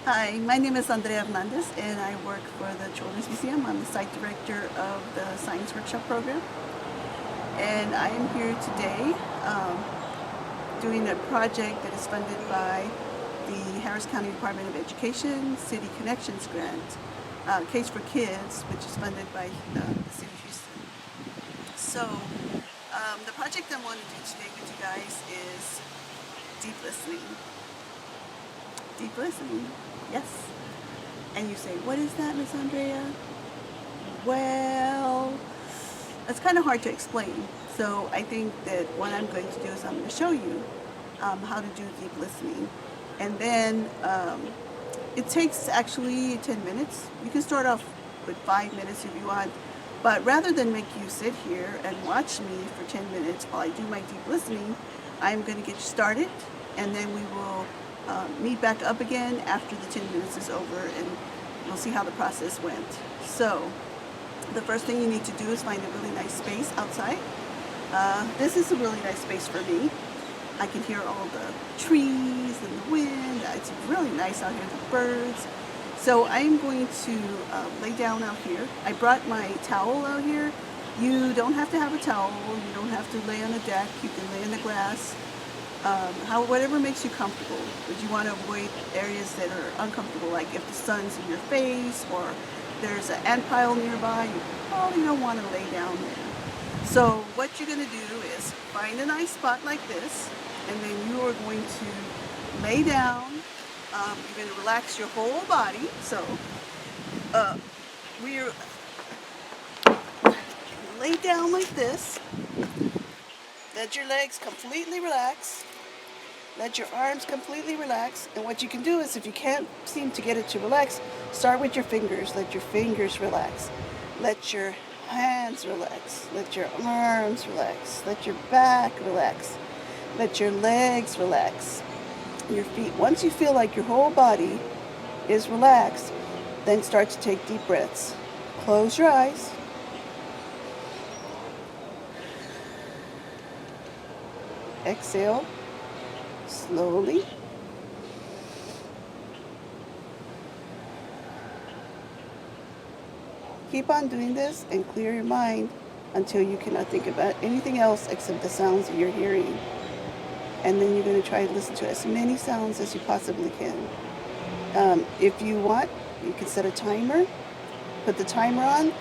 Hi, my name is Andrea Hernandez and I work for the Children's Museum. I'm the site director of the Science Workshop program. And I am here today doing a project that is funded by the Harris County Department of Education City Connections Grant, Case for Kids, which is funded by the City of Houston. So the project I want to do today with you guys is deep listening. Deep listening, yes. And you say, what is that, Miss Andrea? Well, it's kind of hard to explain. So I think that what I'm going to do is I'm going to show you how to do deep listening. And then it takes actually 10 minutes. You can start off with 5 minutes if you want. But rather than make you sit here and watch me for 10 minutes while I do my deep listening, I'm going to get you started, and then we will meet back up again after the 10 minutes is over, and we'll see how the process went. So the first thing you need to do is find a really nice space outside. This is a really nice space for me. I can hear all the trees and the wind. It's really nice out here, the birds. So I'm going to lay down out here. I brought my towel out here. You don't have to have a towel. You don't have to lay on a deck. You can lay in the grass. Whatever makes you comfortable. But you want to avoid areas that are uncomfortable, like if the sun's in your face or there's an ant pile nearby. You probably don't want to lay down there. So what you're going to do is find a nice spot like this, and then you are going to lay down. You're going to relax your whole body. So we're lay down like this. Let your legs completely relax. Let your arms completely relax. And what you can do is, if you can't seem to get it to relax, start with your fingers. Let your fingers relax. Let your hands relax. Let your arms relax. Let your back relax. Let your legs relax. Your feet. Once you feel like your whole body is relaxed, then start to take deep breaths. Close your eyes. Exhale slowly. Keep on doing this and clear your mind until you cannot think about anything else except the sounds that you're hearing. And then you're going to try to listen to as many sounds as you possibly can. If you want, you can set a timer, put the timer on,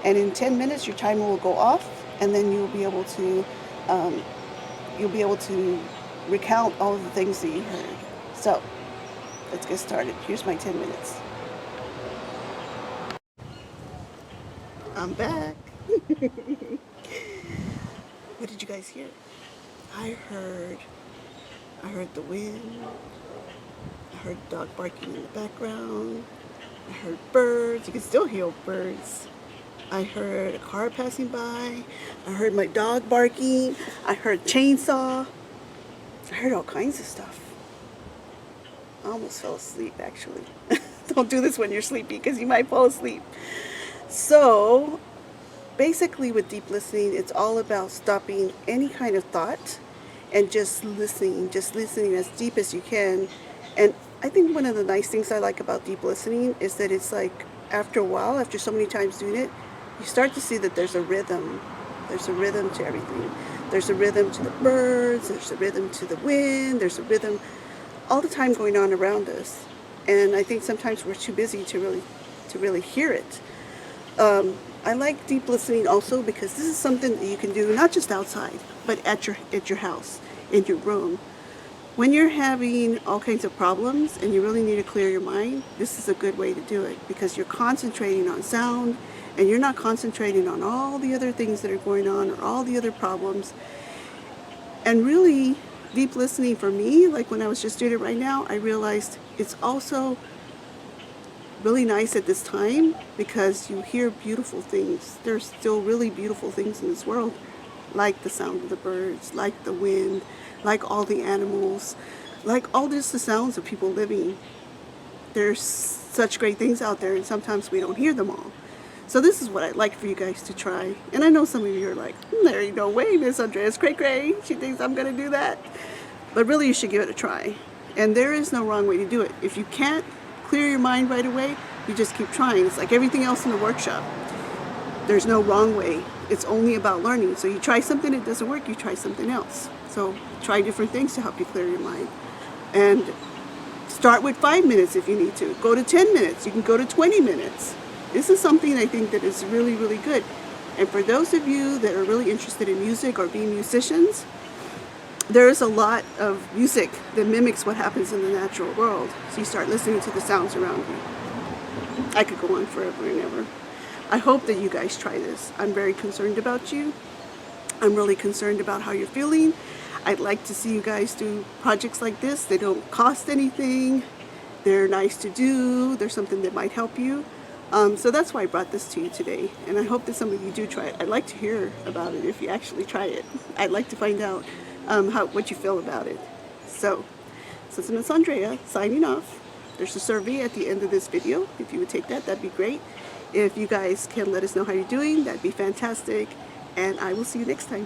and in 10 minutes your timer will go off, and then you'll be able to recount all of the things that you heard. So let's get started. Here's my 10 minutes. I'm back. What did you guys hear? I heard the wind. I heard the dog barking in the background. I heard birds. You can still hear birds. I heard a car passing by. I heard my dog barking. I heard chainsaw. I heard all kinds of stuff. I almost fell asleep, actually. Don't do this when you're sleepy, because you might fall asleep. So basically with deep listening, it's all about stopping any kind of thought and just listening as deep as you can. And I think one of the nice things I like about deep listening is that it's like, after a while, after so many times doing it, you start to see that there's a rhythm. There's a rhythm to everything. There's a rhythm to the birds, there's a rhythm to the wind, there's a rhythm all the time going on around us. And I think sometimes we're too busy to really hear it. I like deep listening also because this is something that you can do not just outside, but at your house, in your room. When you're having all kinds of problems and you really need to clear your mind, this is a good way to do it, because you're concentrating on sound and you're not concentrating on all the other things that are going on or all the other problems. And really, deep listening for me, like when I was just doing it right now, I realized it's also really nice at this time because you hear beautiful things. There's still really beautiful things in this world, like the sound of the birds, like the wind, like all the animals, like all just the sounds of people living. There's such great things out there, and sometimes we don't hear them all. So this is what I'd like for you guys to try. And I know some of you are like, there ain't no way Miss Andrea's cray-cray. She thinks I'm going to do that. But really, you should give it a try. And there is no wrong way to do it. If you can't clear your mind right away, you just keep trying. It's like everything else in the workshop. There's no wrong way. It's only about learning. So you try something, it doesn't work, you try something else. So try different things to help you clear your mind. And start with 5 minutes if you need to. Go to 10 minutes. You can go to 20 minutes. This is something I think that is really, really good. And for those of you that are really interested in music or being musicians, there's a lot of music that mimics what happens in the natural world. So you start listening to the sounds around you. I could go on forever and ever. I hope that you guys try this. I'm very concerned about you. I'm really concerned about how you're feeling. I'd like to see you guys do projects like this. They don't cost anything. They're nice to do. They're something that might help you. So that's why I brought this to you today. And I hope that some of you do try it. I'd like to hear about it if you actually try it. I'd like to find out what you feel about it. So this is Miss Andrea signing off. There's a survey at the end of this video. If you would take that, that'd be great. If you guys can let us know how you're doing, that'd be fantastic. And I will see you next time.